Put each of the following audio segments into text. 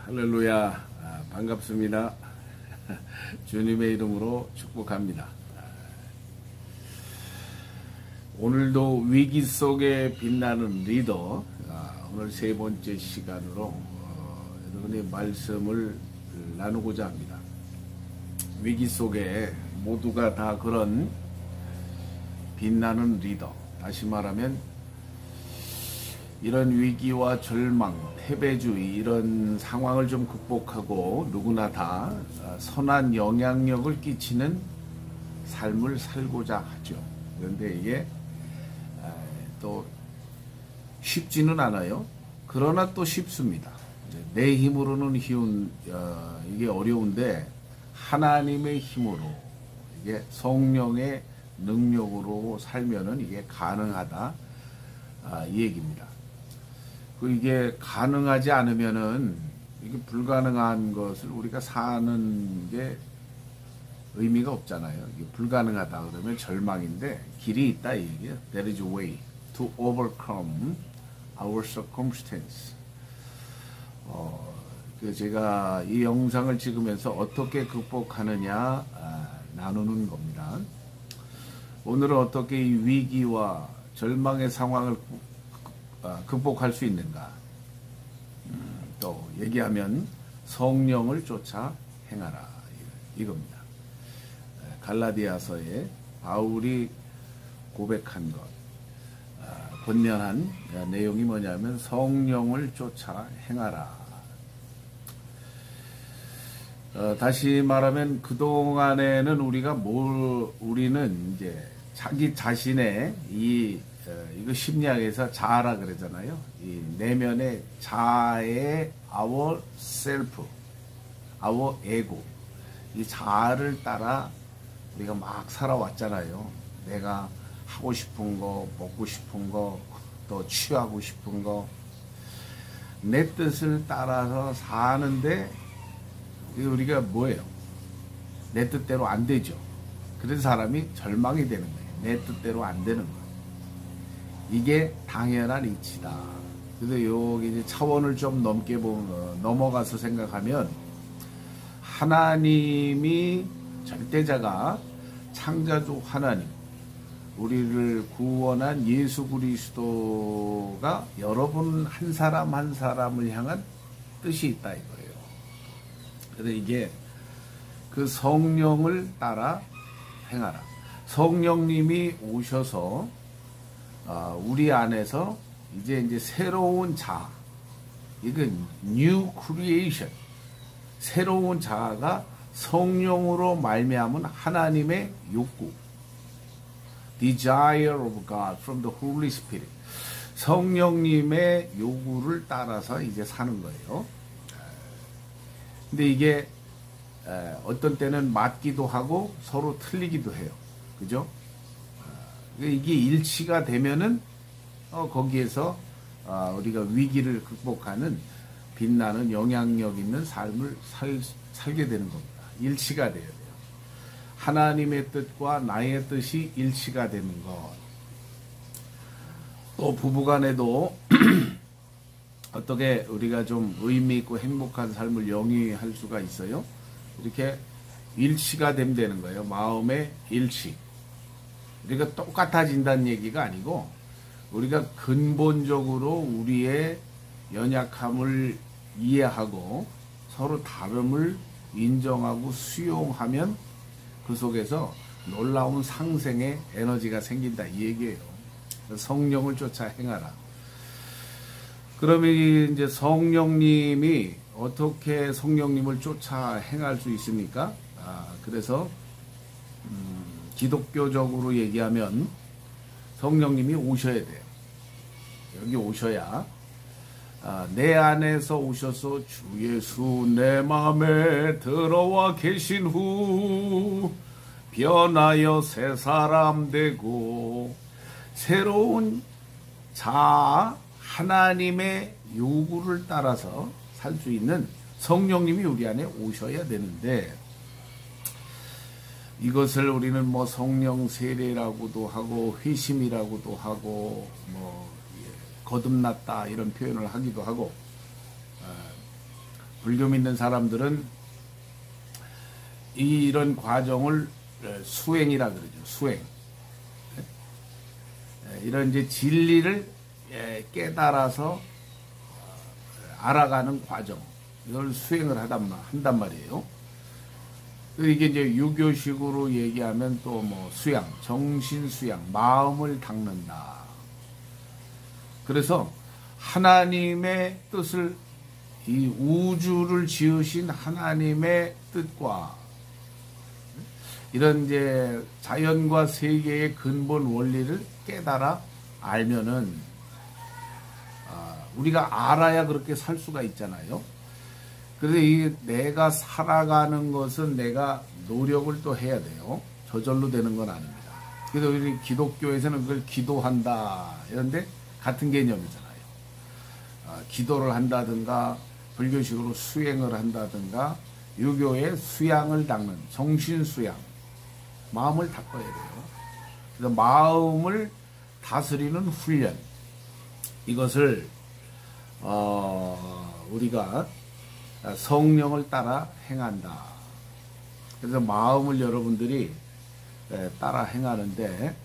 할렐루야. 반갑습니다. 주님의 이름으로 축복합니다. 오늘도 위기 속에 빛나는 리더, 오늘 세 번째 시간으로 여러분의 말씀을 나누고자 합니다. 위기 속에 모두가 다 그런 빛나는 리더, 다시 말하면 이런 위기와 절망, 패배주의 이런 상황을 좀 극복하고 누구나 다 선한 영향력을 끼치는 삶을 살고자 하죠. 그런데 이게 또 쉽지는 않아요. 그러나 또 쉽습니다. 내 힘으로는 이게 어려운데 하나님의 힘으로, 이게 성령의 능력으로 살면은 이게 가능하다, 이 얘기입니다. 이게 가능하지 않으면은, 이게 불가능한 것을 우리가 사는 게 의미가 없잖아요. 이게 불가능하다 그러면 절망인데 길이 있다 이 얘기예요. There is a way to overcome our circumstance. 제가 이 영상을 찍으면서 어떻게 극복하느냐 나누는 겁니다. 오늘은 어떻게 이 위기와 절망의 상황을 극복할 수 있는가? 또 얘기하면 성령을 쫓아 행하라, 이겁니다. 갈라디아서에 바울이 고백한 것, 권면한 내용이 뭐냐면 성령을 쫓아 행하라. 다시 말하면 그동안에는 우리는 이제 자기 자신의 이거 심리학에서 자아라 그러잖아요. 이 내면의 자아의 our self, our ego, 이 자아를 따라 우리가 막 살아왔잖아요. 내가 하고 싶은 거, 먹고 싶은 거, 또 취하고 싶은 거, 내 뜻을 따라서 사는데 우리가 뭐예요? 내 뜻대로 안 되죠. 그래서 사람이 절망이 되는 거예요. 내 뜻대로 안 되는 거예요. 이게 당연한 이치다. 그래서 여기 이제 차원을 좀 넘어가서 생각하면 하나님이 절대자가 창자주 하나님, 우리를 구원한 예수 그리스도가 여러분 한 사람 한 사람을 향한 뜻이 있다 이거예요. 그래서 이게 그 성령을 따라 행하라. 성령님이 오셔서 우리 안에서 이제 새로운 자아, 이건 new creation, 새로운 자아가 성령으로 말미암은 하나님의 욕구, desire of God from the Holy Spirit, 성령님의 요구를 따라서 이제 사는 거예요. 근데 이게 어떤 때는 맞기도 하고 서로 틀리기도 해요. 그죠? 이게 일치가 되면은 거기에서 우리가 위기를 극복하는 빛나는 영향력 있는 삶을 살게 되는 겁니다. 일치가 돼야 돼요. 하나님의 뜻과 나의 뜻이 일치가 되는 것. 또 부부간에도 어떻게 우리가 좀 의미 있고 행복한 삶을 영위할 수가 있어요? 이렇게 일치가 되는 거예요. 마음의 일치. 우리가 똑같아진다는 얘기가 아니고 우리가 근본적으로 우리의 연약함을 이해하고 서로 다름을 인정하고 수용하면 그 속에서 놀라운 상생의 에너지가 생긴다 이 얘기예요. 성령을 쫓아 행하라. 그러면 이제 성령님이 어떻게 성령님을 쫓아 행할 수 있습니까? 그래서 기독교적으로 얘기하면 성령님이 오셔야 돼요. 여기 오셔야 내 안에서 오셔서 주 예수 내 마음에 들어와 계신 후 변하여 새 사람 되고 새로운 자아 하나님의 요구를 따라서 살 수 있는 성령님이 우리 안에 오셔야 되는데, 이것을 우리는 뭐 성령 세례라고도 하고 회심이라고도 하고 뭐 거듭났다 이런 표현을 하기도 하고, 불교 믿는 사람들은 이런 과정을 수행이라 그러죠. 수행. 이런 이제 진리를 깨달아서 알아가는 과정. 이걸 수행을 한단 말이에요. 이게 이제 유교식으로 얘기하면 또 뭐 수양, 정신 수양, 마음을 닦는다. 그래서 하나님의 뜻을, 이 우주를 지으신 하나님의 뜻과 이런 이제 자연과 세계의 근본 원리를 깨달아 알면은 우리가 알아야 그렇게 살 수가 있잖아요. 그래서 이 내가 살아가는 것은 내가 노력을 또 해야 돼요. 저절로 되는 건 아닙니다. 그래서 우리 기독교에서는 그걸 기도한다 이런데 같은 개념이잖아요. 기도를 한다든가 불교식으로 수행을 한다든가 유교의 수양을 닦는 정신 수양, 마음을 닦아야 돼요. 그래서 마음을 다스리는 훈련, 이것을 우리가 성령을 따라 행한다. 그래서 마음을 여러분들이 따라 행하는데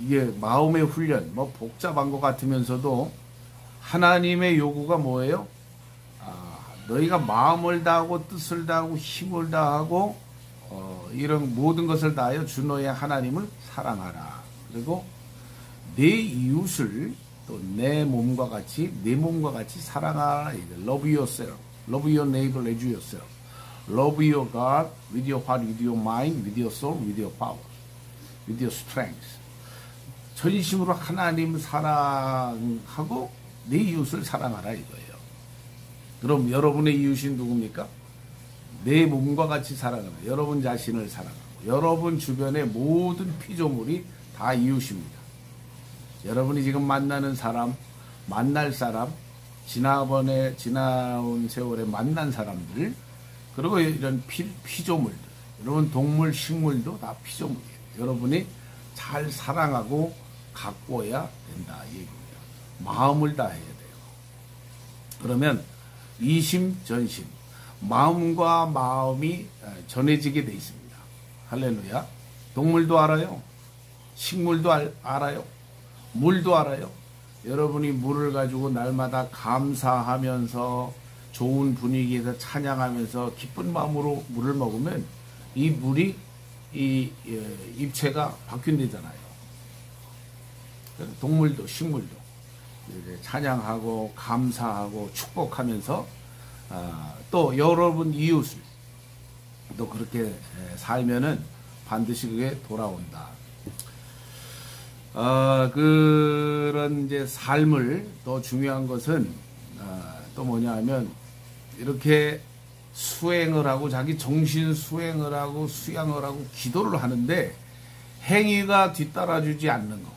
이게 마음의 훈련, 뭐 복잡한 것 같으면서도 하나님의 요구가 뭐예요? 너희가 마음을 다하고 뜻을 다하고 힘을 다하고 이런 모든 것을 다하여 주 너의 하나님을 사랑하라. 그리고 내 이웃을 또 내 몸과 같이 사랑하라. Love yourself, love your neighbor as yourself, love your God with your heart, with your mind, with your soul, with your power, with your strength. 전심으로 하나님 사랑하고 내 이웃을 사랑하라 이거예요. 그럼 여러분의 이웃이 누굽니까? 내 몸과 같이 사랑하라. 여러분 자신을 사랑하고 여러분 주변의 모든 피조물이 다 이웃입니다. 여러분이 지금 만나는 사람, 만날 사람, 지나온 세월에 만난 사람들, 그리고 이런 피조물들, 여러분 동물, 식물도 다 피조물이에요. 여러분이 잘 사랑하고 가꿔야 된다 이 얘기입니다. 마음을 다해야 돼요. 그러면 이심전심, 마음과 마음이 전해지게 돼 있습니다. 할렐루야. 동물도 알아요. 식물도 알아요. 물도 알아요. 여러분이 물을 가지고 날마다 감사하면서 좋은 분위기에서 찬양하면서 기쁜 마음으로 물을 먹으면 이 물이 이 입체가 바뀐다잖아요. 동물도 식물도 찬양하고 감사하고 축복하면서 또 여러분 이웃을 또 그렇게 살면은 반드시 그게 돌아온다. 그런 이제 삶을 더 중요한 것은 또 뭐냐 하면 이렇게 수행을 하고 자기 정신 수행을 하고 수양을 하고 기도를 하는데 행위가 뒤따라주지 않는 것,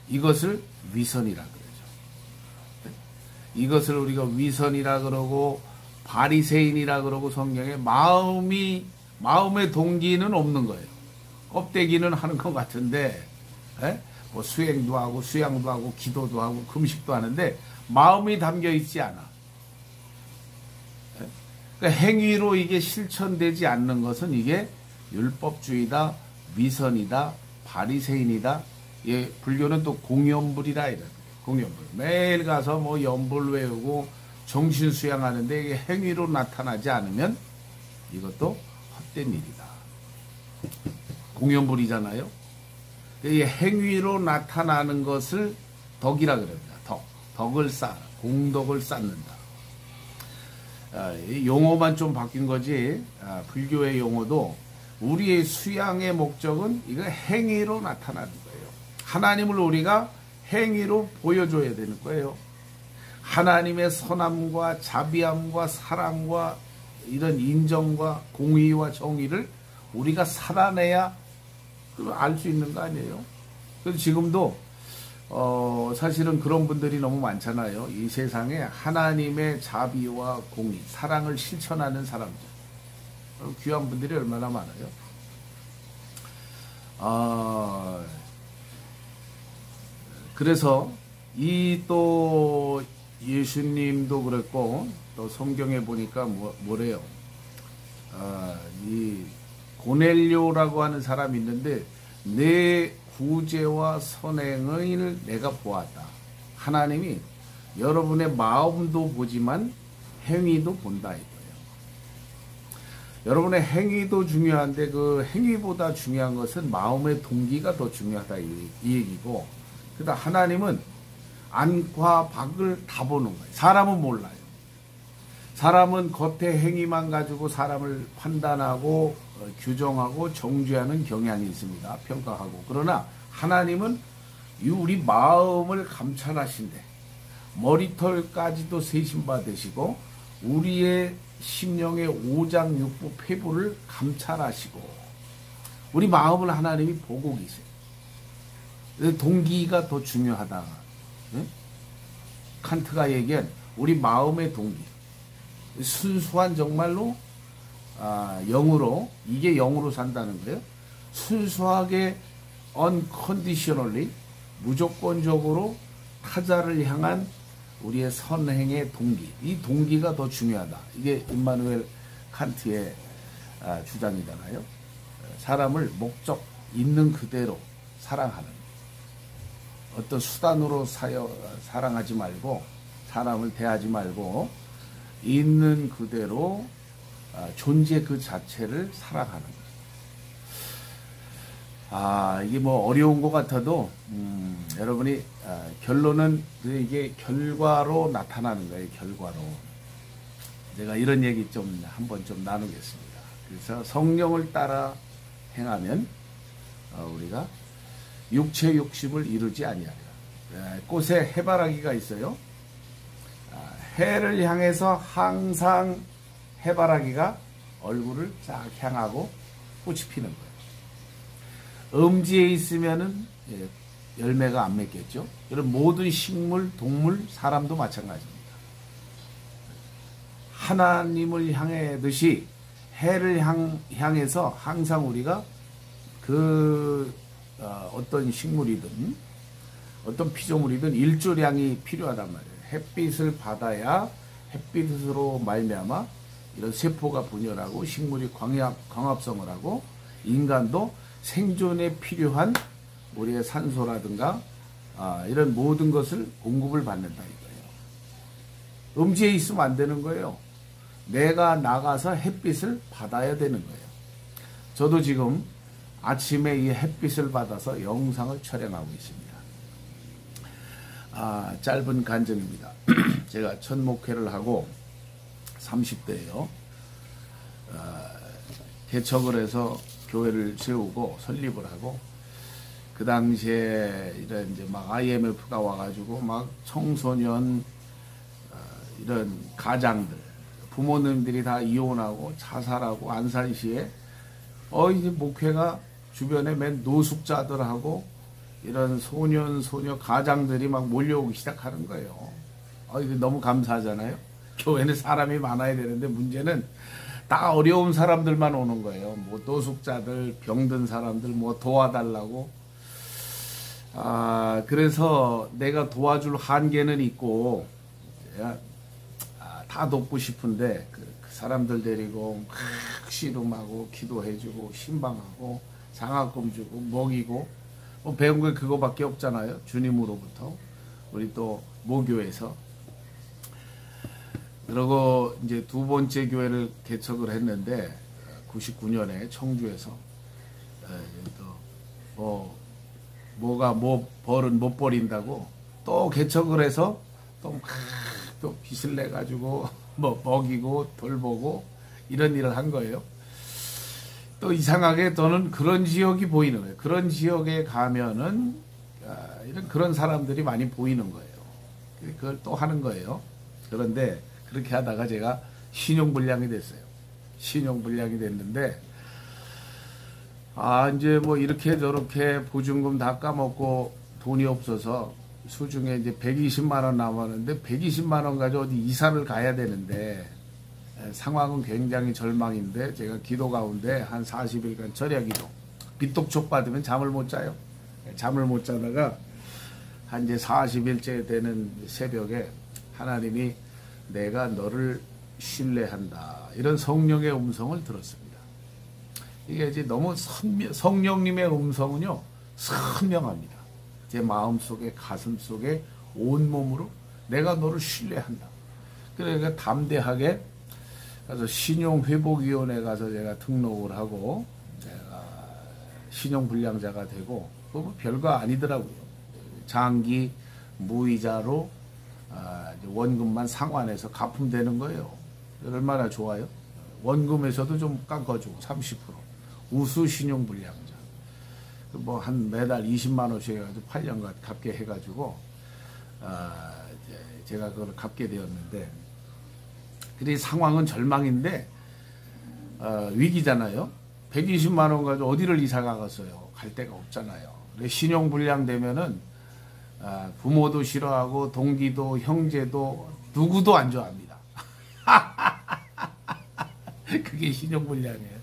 이것을 위선이라 그러죠. 이것을 우리가 위선이라 그러고 바리새인이라 그러고 성경에 마음의 동기는 없는 거예요. 껍데기는 하는 것 같은데 뭐 수행도 하고 수양도 하고 기도도 하고 금식도 하는데 마음이 담겨 있지 않아. 그러니까 행위로 이게 실천되지 않는 것은 이게 율법주의다, 위선이다, 바리새인이다. 예, 불교는 또 공연불이다 이런 공연불. 매일 가서 뭐 연불 외우고 정신 수양하는데 이게 행위로 나타나지 않으면 이것도 헛된 일이다. 공연불이잖아요. 이 행위로 나타나는 것을 덕이라 그럽니다. 덕을 쌓아, 공덕을 쌓는다. 용어만 좀 바뀐 거지. 불교의 용어도 우리의 수양의 목적은 이거 행위로 나타나는 거예요. 하나님을 우리가 행위로 보여줘야 되는 거예요. 하나님의 선함과 자비함과 사랑과 이런 인정과 공의와 정의를 우리가 살아내야 알 수 있는 거 아니에요? 그래서 지금도 사실은 그런 분들이 너무 많잖아요. 이 세상에 하나님의 자비와 공의, 사랑을 실천하는 사람들, 귀한 분들이 얼마나 많아요. 그래서 이 또 예수님도 그랬고 또 성경에 보니까 뭐래요? 이 고넬료라고 하는 사람이 있는데 내 구제와 선행을 내가 보았다. 하나님이 여러분의 마음도 보지만 행위도 본다 이거예요. 여러분의 행위도 중요한데 그 행위보다 중요한 것은 마음의 동기가 더 중요하다 이 얘기고, 그다음 하나님은 안과 밖을 다 보는 거예요. 사람은 몰라요. 사람은 겉의 행위만 가지고 사람을 판단하고 규정하고 정죄하는 경향이 있습니다. 평가하고. 그러나 하나님은 우리 마음을 감찰하신대. 머리털까지도 세심받으시고 우리의 심령의 오장 육부 폐부를 감찰하시고 우리 마음을 하나님이 보고 계세요. 동기가 더 중요하다. 네? 칸트가 얘기한 우리 마음의 동기, 순수한 정말로 영으로, 이게 영으로 산다는 거예요. 순수하게 unconditionally 무조건적으로 타자를 향한 우리의 선행의 동기, 이 동기가 더 중요하다. 이게 임마누엘 칸트의 주장이잖아요. 사람을 목적 있는 그대로 사랑하는, 어떤 수단으로 사랑하지 말고, 사람을 대하지 말고 있는 그대로 존재 그 자체를 사랑하는 거예요. 이게 뭐 어려운 것 같아도 여러분이 결론은 이게 결과로 나타나는 거예요. 결과로. 제가 이런 얘기 좀 한번 좀 나누겠습니다. 그래서 성령을 따라 행하면 우리가 육체 욕심을 이루지 아니하리라. 꽃에 해바라기가 있어요. 해를 향해서 항상 해바라기가 얼굴을 쫙 향하고 꽃이 피는 거예요. 음지에 있으면은 열매가 안 맺겠죠. 이런 모든 식물, 동물, 사람도 마찬가지입니다. 하나님을 향하듯이 해를 향해서 항상 우리가 어떤 식물이든 어떤 피조물이든 일조량이 필요하단 말이에요. 햇빛을 받아야 햇빛으로 말미암아 이런 세포가 분열하고 식물이 광합성을 하고 인간도 생존에 필요한 우리의 산소라든가 이런 모든 것을 공급을 받는다 이거예요. 음지에 있으면 안 되는 거예요. 내가 나가서 햇빛을 받아야 되는 거예요. 저도 지금 아침에 이 햇빛을 받아서 영상을 촬영하고 있습니다. 짧은 간증입니다. 제가 첫 목회를 하고 30대예요. 개척을 해서 교회를 세우고 설립을 하고, 그 당시에 이런 이제 막 IMF가 와가지고 막 청소년 이런 가장들, 부모님들이 다 이혼하고 자살하고 안산시에 이제 목회가 주변에 맨 노숙자들하고 이런 소녀 가장들이 막 몰려오기 시작하는 거예요. 이게 너무 감사하잖아요. 교회는 사람이 많아야 되는데 문제는 다 어려운 사람들만 오는 거예요. 뭐 노숙자들, 병든 사람들 뭐 도와달라고. 그래서 내가 도와줄 한계는 있고 다 돕고 싶은데 그 사람들 데리고 막 씨름하고 기도해주고 신방하고 장학금 주고 먹이고 배운 게 그거밖에 없잖아요. 주님으로부터. 우리 또 모교에서. 그리고 이제 두 번째 교회를 개척을 했는데 99년에 청주에서 또 벌은 못 버린다고 또 개척을 해서 또 빚을 내 가지고 먹이고 돌보고 이런 일을 한 거예요. 또 이상하게 저는 그런 지역이 보이는 거예요. 그런 지역에 가면은 그런 사람들이 많이 보이는 거예요. 그걸 또 하는 거예요. 그런데 그렇게 하다가 제가 신용불량이 됐어요. 신용불량이 됐는데 이제 뭐 이렇게 저렇게 보증금 다 까먹고 돈이 없어서 수중에 이제 120만 원 남았는데 120만 원 가지고 어디 이사를 가야 되는데 상황은 굉장히 절망인데 제가 기도 가운데 한 40일간 절야기도, 빚독촉 받으면 잠을 못 자요. 잠을 못 자다가 한 이제 40일째 되는 새벽에 하나님이 내가 너를 신뢰한다. 이런 성령의 음성을 들었습니다. 이게 이제 너무 성령님의 음성은요, 선명합니다. 제 마음속에, 가슴속에, 온몸으로 내가 너를 신뢰한다. 그러니까 담대하게 가서 신용회복위원회 가서 제가 등록을 하고 제가 신용불량자가 되고, 그거 뭐 별거 아니더라고요. 장기 무이자로 원금만 상환해서 갚으면 거예요. 얼마나 좋아요? 원금에서도 좀 깎아주고 30%. 우수 신용불량자. 뭐 한 매달 20만 원씩 해가지고 8년간 갚게 해가지고 제가 그걸 갚게 되었는데, 그 상황은 절망인데 위기잖아요. 120만 원 가지고 어디를 이사 가겠어요? 갈 데가 없잖아요. 신용불량 되면은 부모도 싫어하고 동기도 형제도 누구도 안 좋아합니다. 그게 신용불량이에요.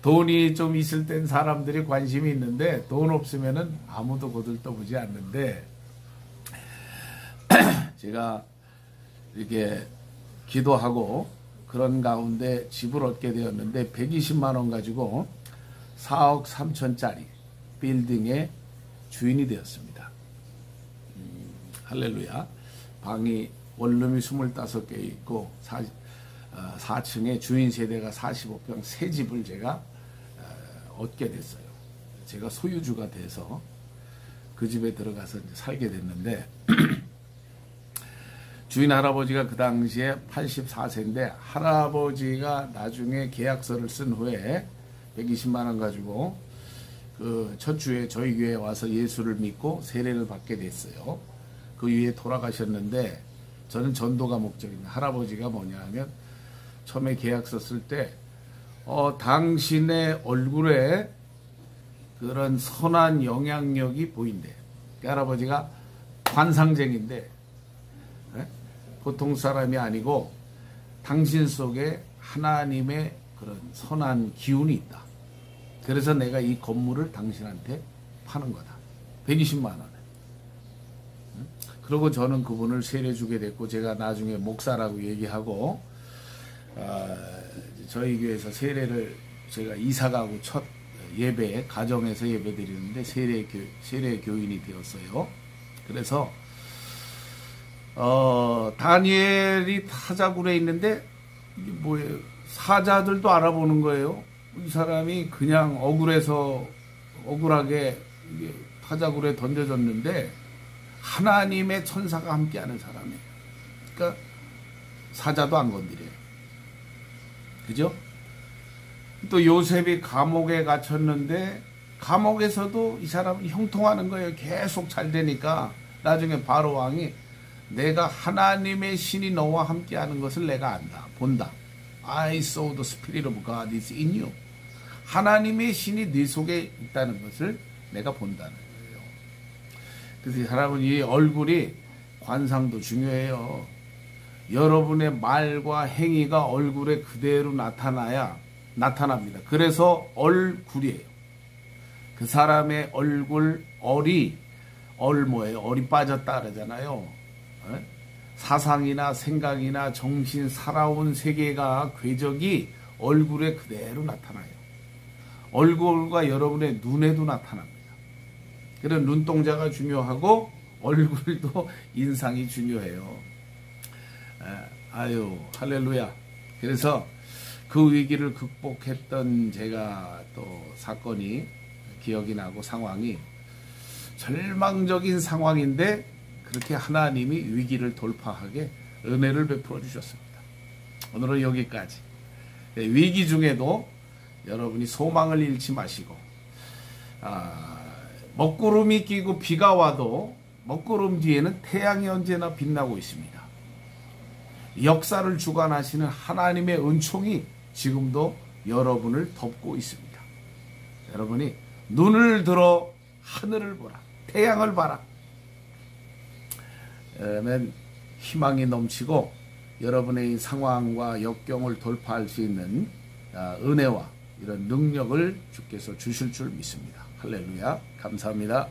돈이 좀 있을 땐 사람들이 관심이 있는데 돈 없으면은 아무도 거들떠보지 않는데, 제가 이렇게 기도하고 그런 가운데 집을 얻게 되었는데 120만 원 가지고 4억 3천짜리 빌딩의 주인이 되었습니다. 할렐루야. 방이 원룸이 25개 있고 4층에 주인 세대가 45평 새 집을 제가 얻게 됐어요. 제가 소유주가 돼서 그 집에 들어가서 이제 살게 됐는데 주인 할아버지가 그 당시에 84세인데 할아버지가 나중에 계약서를 쓴 후에 120만 원 가지고 그 첫 주에 저희 교회에 와서 예수를 믿고 세례를 받게 됐어요. 그 위에 돌아가셨는데 저는 전도가 목적입니다. 할아버지가 뭐냐 하면 처음에 계약서 쓸 때 당신의 얼굴에 그런 선한 영향력이 보인대. 그 할아버지가 관상쟁인데 보통 사람이 아니고 당신 속에 하나님의 그런 선한 기운이 있다. 그래서 내가 이 건물을 당신한테 파는 거다. 120만 원에. 그리고 저는 그분을 세례 주게 됐고, 제가 나중에 목사라고 얘기하고 저희 교회에서 세례를 제가 이사가고 첫 예배, 가정에서 예배 드리는데 세례 교인이 되었어요. 그래서 다니엘이 타자굴에 있는데 이게 뭐예요? 사자들도 알아보는 거예요. 이 사람이 그냥 억울하게 타자굴에 던져졌는데 하나님의 천사가 함께하는 사람이에요. 그러니까 사자도 안 건드려요. 그죠? 또 요셉이 감옥에 갇혔는데 감옥에서도 이 사람은 형통하는 거예요. 계속 잘 되니까 나중에 바로 왕이 내가 하나님의 신이 너와 함께하는 것을 내가 안다. 본다. I saw the spirit of God is in you. 하나님의 신이 네 속에 있다는 것을 내가 본다는 거예요. 그래서 이 사람은 이 얼굴이 관상도 중요해요. 여러분의 말과 행위가 얼굴에 그대로 나타납니다. 그래서 얼굴이에요. 그 사람의 얼굴, 뭐예요? 얼이 빠졌다 그러잖아요. 사상이나 생각이나 정신, 살아온 세계가 궤적이 얼굴에 그대로 나타나요. 얼굴과 여러분의 눈에도 나타납니다. 그런 눈동자가 중요하고 얼굴도 인상이 중요해요. 아유, 할렐루야. 그래서 그 위기를 극복했던 제가 또 사건이 기억이 나고, 상황이 절망적인 상황인데 그렇게 하나님이 위기를 돌파하게 은혜를 베풀어 주셨습니다. 오늘은 여기까지. 위기 중에도 여러분이 소망을 잃지 마시고, 먹구름이 끼고 비가 와도 먹구름 뒤에는 태양이 언제나 빛나고 있습니다. 역사를 주관하시는 하나님의 은총이 지금도 여러분을 덮고 있습니다. 여러분이 눈을 들어 하늘을 보라, 태양을 봐라. 그러면 희망이 넘치고 여러분의 상황과 역경을 돌파할 수 있는 은혜와 이런 능력을 주께서 주실 줄 믿습니다. 할렐루야. 감사합니다.